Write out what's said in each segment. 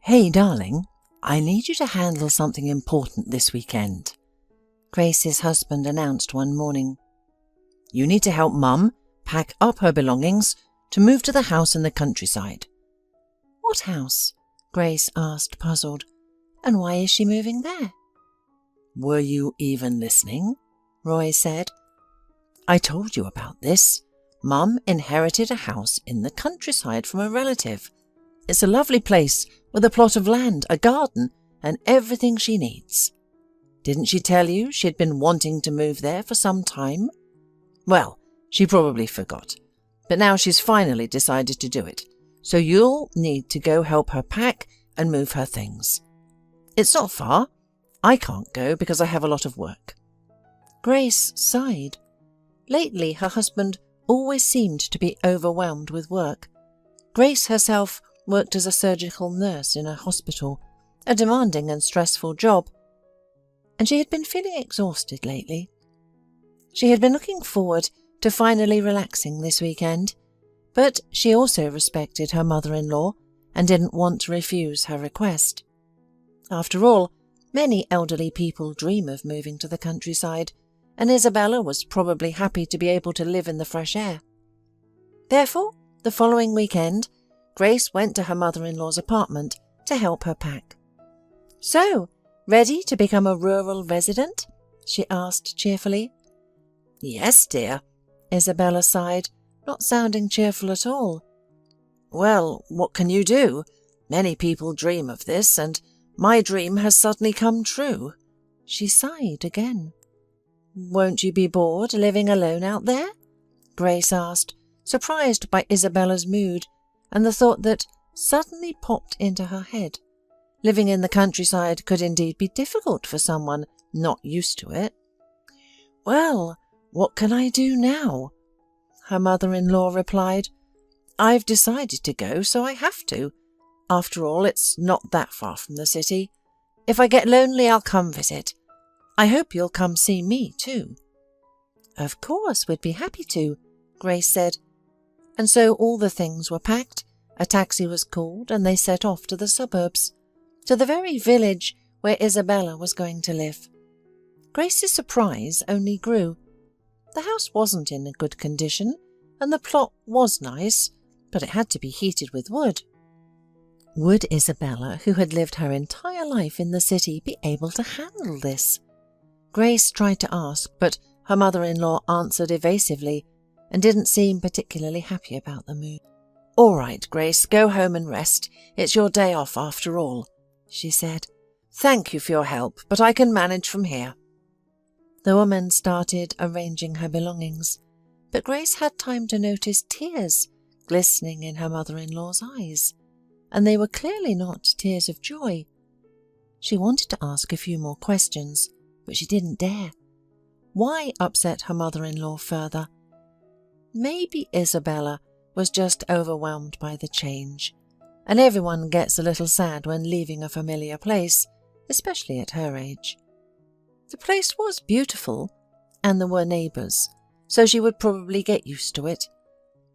"Hey, darling, I need you to handle something important this weekend," Grace's husband announced one morning. "You need to help Mum pack up her belongings to move to the house in the countryside." "What house?" Grace asked, puzzled. "And why is she moving there?" "Were you even listening?" Roy said. "I told you about this. Mum inherited a house in the countryside from a relative. It's a lovely place with a plot of land, a garden, and everything she needs. Didn't she tell you she'd been wanting to move there for some time? Well, she probably forgot, but now she's finally decided to do it, so you'll need to go help her pack and move her things. It's not far. I can't go because I have a lot of work." Grace sighed. Lately, her husband always seemed to be overwhelmed with work. Grace herself worked as a surgical nurse in a hospital, a demanding and stressful job, and she had been feeling exhausted lately. She had been looking forward to finally relaxing this weekend, but she also respected her mother-in-law and didn't want to refuse her request. After all, many elderly people dream of moving to the countryside, and Isabella was probably happy to be able to live in the fresh air. Therefore, the following weekend, Grace went to her mother-in-law's apartment to help her pack. "So, ready to become a rural resident?" she asked cheerfully. "Yes, dear," Isabella sighed, not sounding cheerful at all. "Well, what can you do? Many people dream of this, and my dream has suddenly come true." She sighed again. "Won't you be bored living alone out there?" Grace asked, surprised by Isabella's mood and the thought that suddenly popped into her head. Living in the countryside could indeed be difficult for someone not used to it. "Well, what can I do now?" her mother-in-law replied. "I've decided to go, so I have to. After all, it's not that far from the city. If I get lonely, I'll come visit. I hope you'll come see me too." "Of course, we'd be happy to," Grace said. And so all the things were packed, a taxi was called, and they set off to the suburbs, to the very village where Isabella was going to live. Grace's surprise only grew. The house wasn't in a good condition, and the plot was nice, but it had to be heated with wood. Would Isabella, who had lived her entire life in the city, be able to handle this? Grace tried to ask, but her mother-in-law answered evasively and didn't seem particularly happy about the move. "All right, Grace, go home and rest. It's your day off after all," she said. "Thank you for your help, but I can manage from here." The woman started arranging her belongings, but Grace had time to notice tears glistening in her mother-in-law's eyes, and they were clearly not tears of joy. She wanted to ask a few more questions, but she didn't dare. Why upset her mother-in-law further? Maybe Isabella was just overwhelmed by the change, and everyone gets a little sad when leaving a familiar place, especially at her age. The place was beautiful, and there were neighbours, so she would probably get used to it.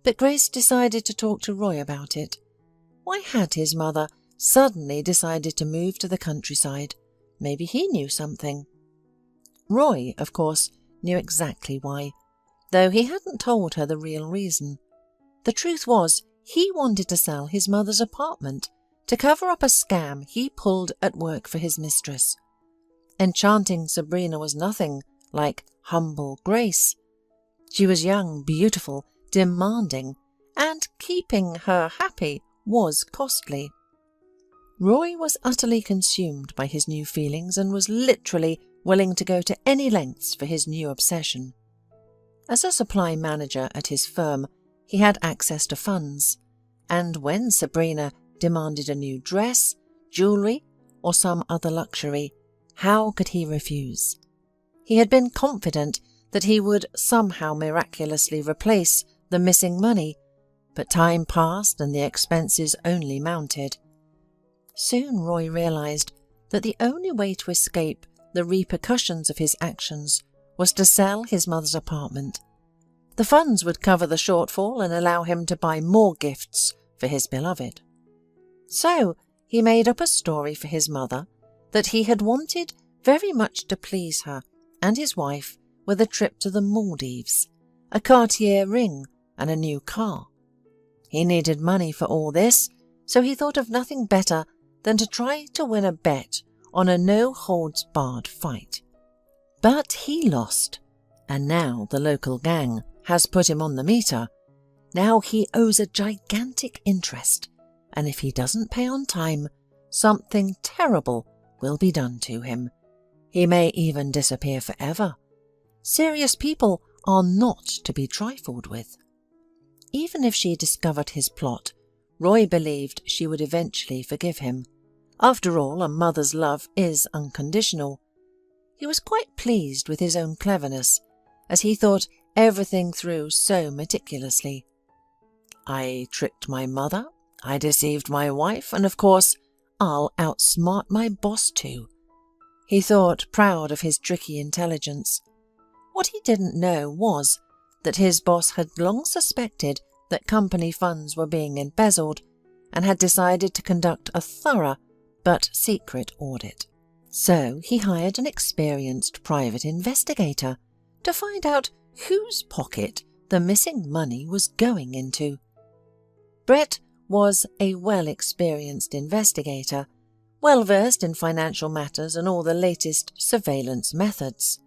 But Grace decided to talk to Roy about it. Why had his mother suddenly decided to move to the countryside? Maybe he knew something. Roy, of course, knew exactly why, though he hadn't told her the real reason. The truth was, he wanted to sell his mother's apartment to cover up a scam he pulled at work for his mistress. Enchanting Sabrina was nothing like humble Grace. She was young, beautiful, demanding, and keeping her happy was costly. Roy was utterly consumed by his new feelings and was literally willing to go to any lengths for his new obsession. As a supply manager at his firm, he had access to funds, and when Sabrina demanded a new dress, jewellery, or some other luxury, how could he refuse? He had been confident that he would somehow miraculously replace the missing money, but time passed and the expenses only mounted. Soon Roy realised that the only way to escape the repercussions of his actions was to sell his mother's apartment. The funds would cover the shortfall and allow him to buy more gifts for his beloved. So he made up a story for his mother that he had wanted very much to please her and his wife with a trip to the Maldives, a Cartier ring and a new car. He needed money for all this, so he thought of nothing better than to try to win a bet on a no-holds-barred fight. But he lost, and now the local gang has put him on the meter. Now he owes a gigantic interest, and if he doesn't pay on time, something terrible will be done to him. He may even disappear forever. Serious people are not to be trifled with. Even if she discovered his plot, Roy believed she would eventually forgive him. After all, a mother's love is unconditional. He was quite pleased with his own cleverness, as he thought everything through so meticulously. I tricked my mother, I deceived my wife, and of course, I'll outsmart my boss too. He thought, proud of his tricky intelligence. What he didn't know was that his boss had long suspected that company funds were being embezzled and had decided to conduct a thorough but secret audit. So he hired an experienced private investigator to find out whose pocket the missing money was going into. Brett was a well-experienced investigator, well-versed in financial matters and all the latest surveillance methods.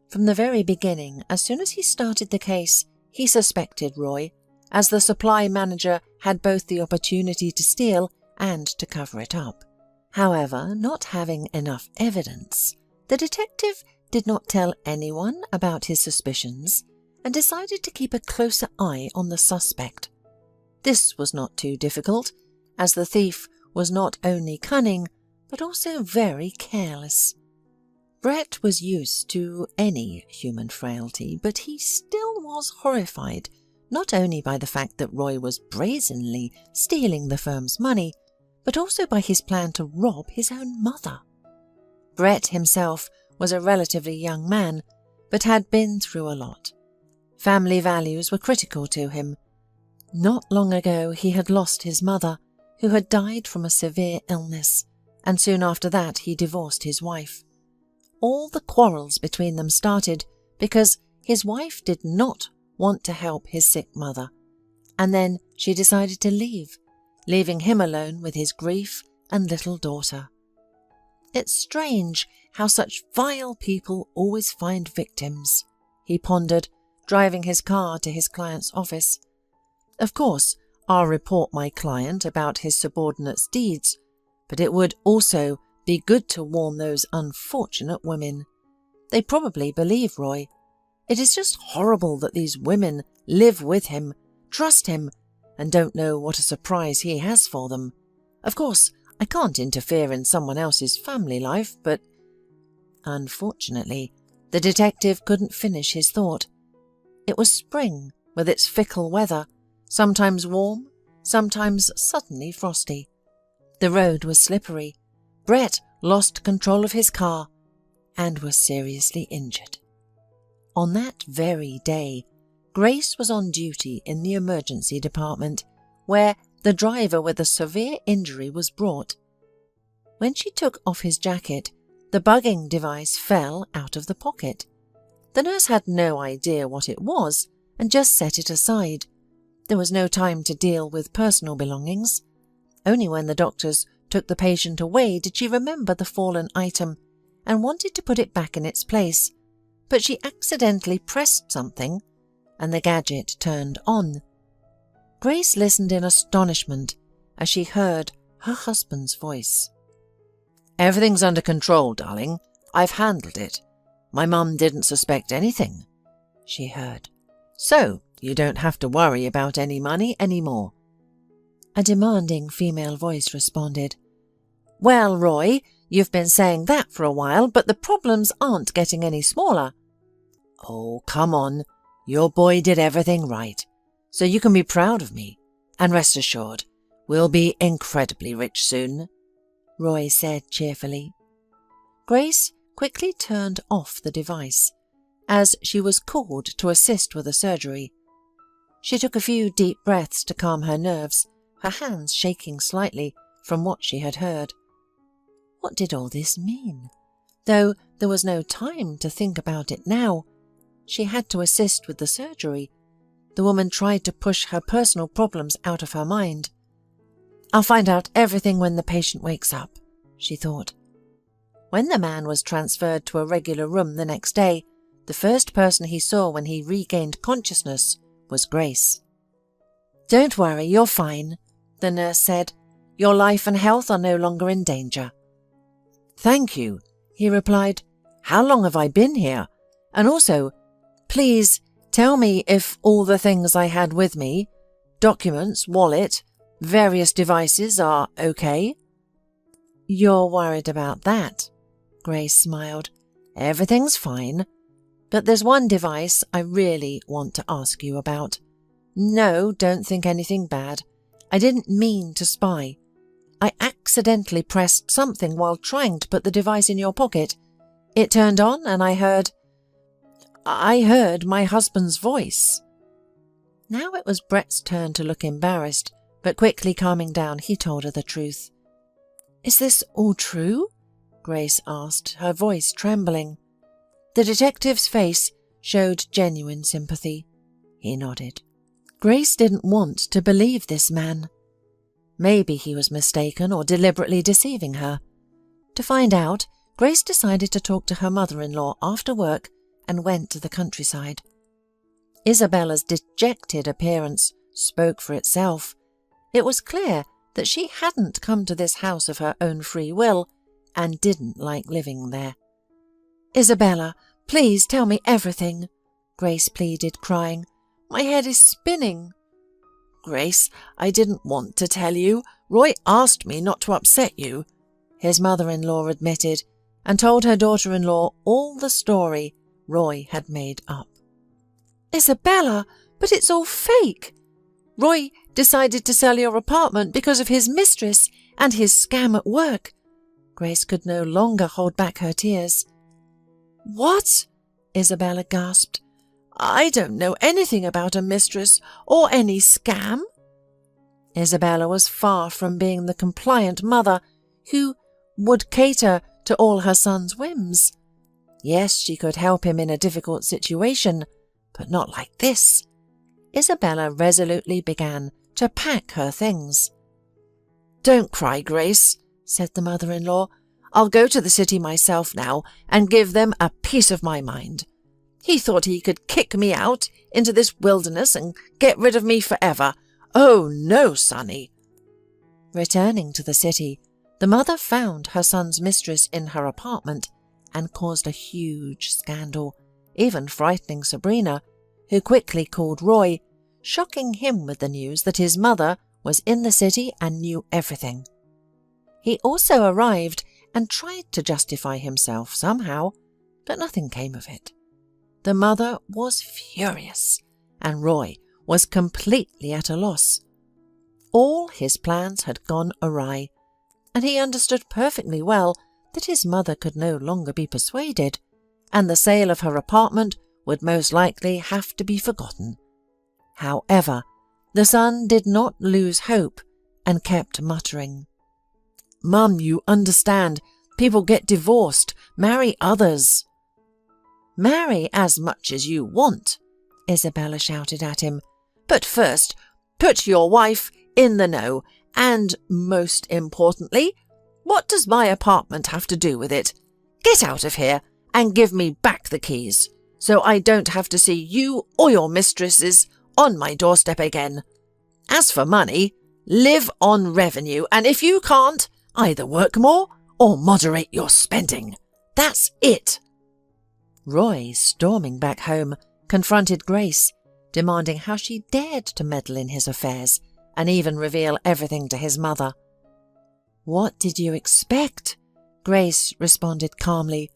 From the very beginning, as soon as he started the case, he suspected Roy, as the supply manager had both the opportunity to steal and to cover it up. However, not having enough evidence, the detective did not tell anyone about his suspicions and decided to keep a closer eye on the suspect. This was not too difficult, as the thief was not only cunning, but also very careless. Brett was used to any human frailty, but he still was horrified, not only by the fact that Roy was brazenly stealing the firm's money, but also by his plan to rob his own mother. Brett himself was a relatively young man, but had been through a lot. Family values were critical to him. Not long ago he had lost his mother, who had died from a severe illness, and soon after that he divorced his wife. All the quarrels between them started because his wife did not want to help his sick mother, and then she decided to leave, leaving him alone with his grief and little daughter. It's strange how such vile people always find victims, he pondered, driving his car to his client's office. Of course, I'll report my client about his subordinate's deeds, but it would also be good to warn those unfortunate women. They probably believe Roy. It is just horrible that these women live with him, trust him, and don't know what a surprise he has for them. Of course, I can't interfere in someone else's family life, but... Unfortunately, the detective couldn't finish his thought. It was spring, with its fickle weather, sometimes warm, sometimes suddenly frosty. The road was slippery. Brett lost control of his car and was seriously injured. On that very day, Grace was on duty in the emergency department, where the driver with a severe injury was brought. When she took off his jacket, the bugging device fell out of the pocket. The nurse had no idea what it was and just set it aside. There was no time to deal with personal belongings. Only when the doctors took the patient away did she remember the fallen item and wanted to put it back in its place, but she accidentally pressed something and the gadget turned on. Grace listened in astonishment as she heard her husband's voice. "Everything's under control, darling. I've handled it. My mum didn't suspect anything," she heard. "So you don't have to worry about any money anymore." A demanding female voice responded. "Well, Roy, you've been saying that for a while, but the problems aren't getting any smaller." "Oh, come on. Your boy did everything right. So you can be proud of me. And rest assured, we'll be incredibly rich soon," Roy said cheerfully. Grace quickly turned off the device, as she was called to assist with the surgery. She took a few deep breaths to calm her nerves, her hands shaking slightly from what she had heard. What did all this mean? Though there was no time to think about it now, she had to assist with the surgery. The woman tried to push her personal problems out of her mind. "I'll find out everything when the patient wakes up," she thought. When the man was transferred to a regular room the next day, the first person he saw when he regained consciousness was Grace. "Don't worry, you're fine," the nurse said. "Your life and health are no longer in danger." "Thank you," he replied. "How long have I been here? And also, please tell me if all the things I had with me, documents, wallet, various devices, are okay?" "You're worried about that," Grace smiled. "Everything's fine. But there's one device I really want to ask you about. No, don't think anything bad. I didn't mean to spy. I accidentally pressed something while trying to put the device in your pocket. It turned on and I heard my husband's voice." Now it was Brett's turn to look embarrassed, but quickly calming down, he told her the truth. "Is this all true?" Grace asked, her voice trembling. The detective's face showed genuine sympathy. He nodded. Grace didn't want to believe this man. Maybe he was mistaken or deliberately deceiving her. To find out, Grace decided to talk to her mother-in-law after work and went to the countryside. Isabella's dejected appearance spoke for itself. It was clear that she hadn't come to this house of her own free will and didn't like living there. "Isabella, please tell me everything," Grace pleaded, crying. "My head is spinning." "Grace, I didn't want to tell you. Roy asked me not to upset you," his mother-in-law admitted, and told her daughter-in-law all the story Roy had made up. "Isabella, but it's all fake. Roy decided to sell your apartment because of his mistress and his scam at work." Grace could no longer hold back her tears. "What?" Isabella gasped. "I don't know anything about a mistress or any scam." Isabella was far from being the compliant mother who would cater to all her son's whims. Yes, she could help him in a difficult situation, but not like this. Isabella resolutely began to pack her things. "Don't cry, Grace," said the mother-in-law. "I'll go to the city myself now and give them a piece of my mind. He thought he could kick me out into this wilderness and get rid of me forever. Oh no, Sonny." Returning to the city, the mother found her son's mistress in her apartment and caused a huge scandal, even frightening Sabrina, who quickly called Roy, shocking him with the news that his mother was in the city and knew everything. He also arrived and tried to justify himself somehow, but nothing came of it. The mother was furious, and Roy was completely at a loss. All his plans had gone awry, and he understood perfectly well that his mother could no longer be persuaded, and the sale of her apartment would most likely have to be forgotten. However, the son did not lose hope and kept muttering, "Mum, you understand. People get divorced, marry others." "Marry as much as you want," Isabella shouted at him. "But first, put your wife in the know, and most importantly, what does my apartment have to do with it? Get out of here and give me back the keys, so I don't have to see you or your mistresses on my doorstep again. As for money, live on revenue, and if you can't, either work more or moderate your spending. That's it." Roy, storming back home, confronted Grace, demanding how she dared to meddle in his affairs and even reveal everything to his mother. "What did you expect?" Grace responded calmly.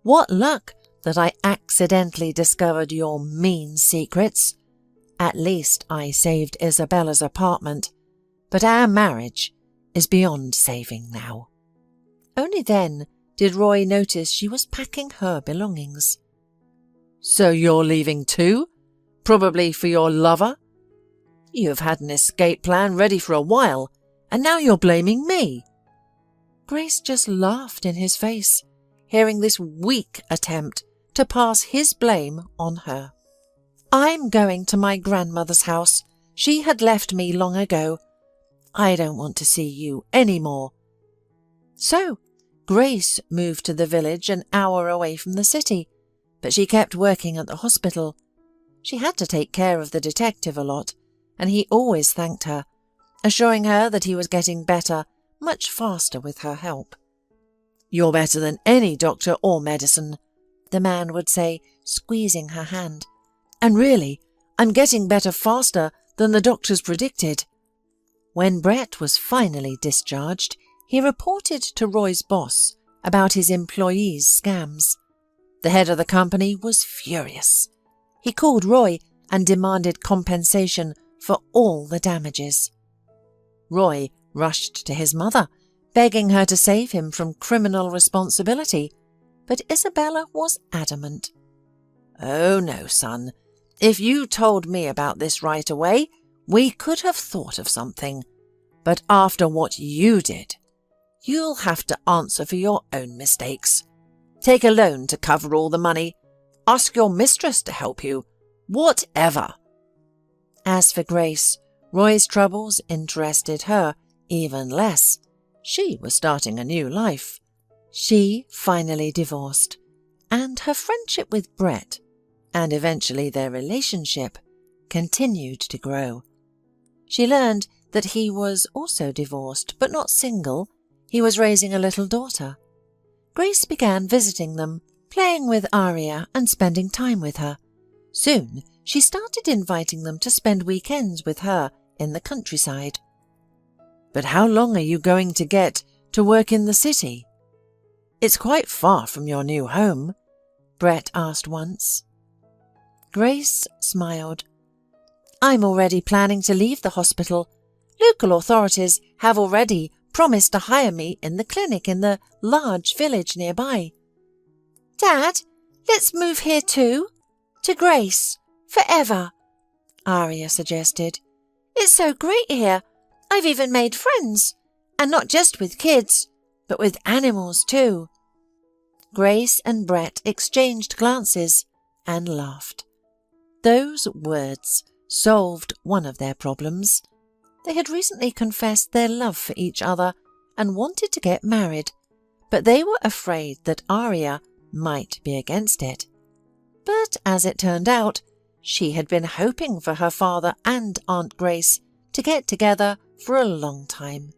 "What luck that I accidentally discovered your mean secrets. At least I saved Isabella's apartment, but our marriage is beyond saving now." Only then did Roy notice she was packing her belongings. "So you're leaving too? Probably for your lover? You've had an escape plan ready for a while, and now you're blaming me." Grace just laughed in his face, hearing this weak attempt to pass his blame on her. "I'm going to my grandmother's house. She had left me long ago. I don't want to see you any more." So, Grace moved to the village an hour away from the city, but she kept working at the hospital. She had to take care of the detective a lot, and he always thanked her, assuring her that he was getting better much faster with her help. "You're better than any doctor or medicine," the man would say, squeezing her hand. "And really, I'm getting better faster than the doctors predicted." When Brett was finally discharged, he reported to Roy's boss about his employees' scams. The head of the company was furious. He called Roy and demanded compensation for all the damages. Roy rushed to his mother, begging her to save him from criminal responsibility, but Isabella was adamant. "Oh no, son. If you told me about this right away, we could have thought of something. But after what you did, you'll have to answer for your own mistakes. Take a loan to cover all the money. Ask your mistress to help you. Whatever." As for Grace, Roy's troubles interested her even less. She was starting a new life. She finally divorced, and her friendship with Brett, and eventually their relationship, continued to grow. She learned that he was also divorced, but not single. He was raising a little daughter. Grace began visiting them, playing with Aria and spending time with her. Soon, she started inviting them to spend weekends with her in the countryside. "But how long are you going to get to work in the city? It's quite far from your new home," Brett asked once. Grace smiled. "I'm already planning to leave the hospital. Local authorities have already promised to hire me in the clinic in the large village nearby." "Dad, let's move here too. To Grace. Forever," Aria suggested. "It's so great here. I've even made friends. And not just with kids, but with animals too." Grace and Brett exchanged glances and laughed. Those words solved one of their problems. They had recently confessed their love for each other and wanted to get married, but they were afraid that Aria might be against it. But as it turned out, she had been hoping for her father and Aunt Grace to get together for a long time.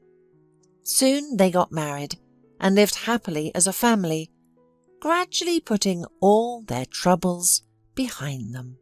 Soon they got married and lived happily as a family, gradually putting all their troubles behind them.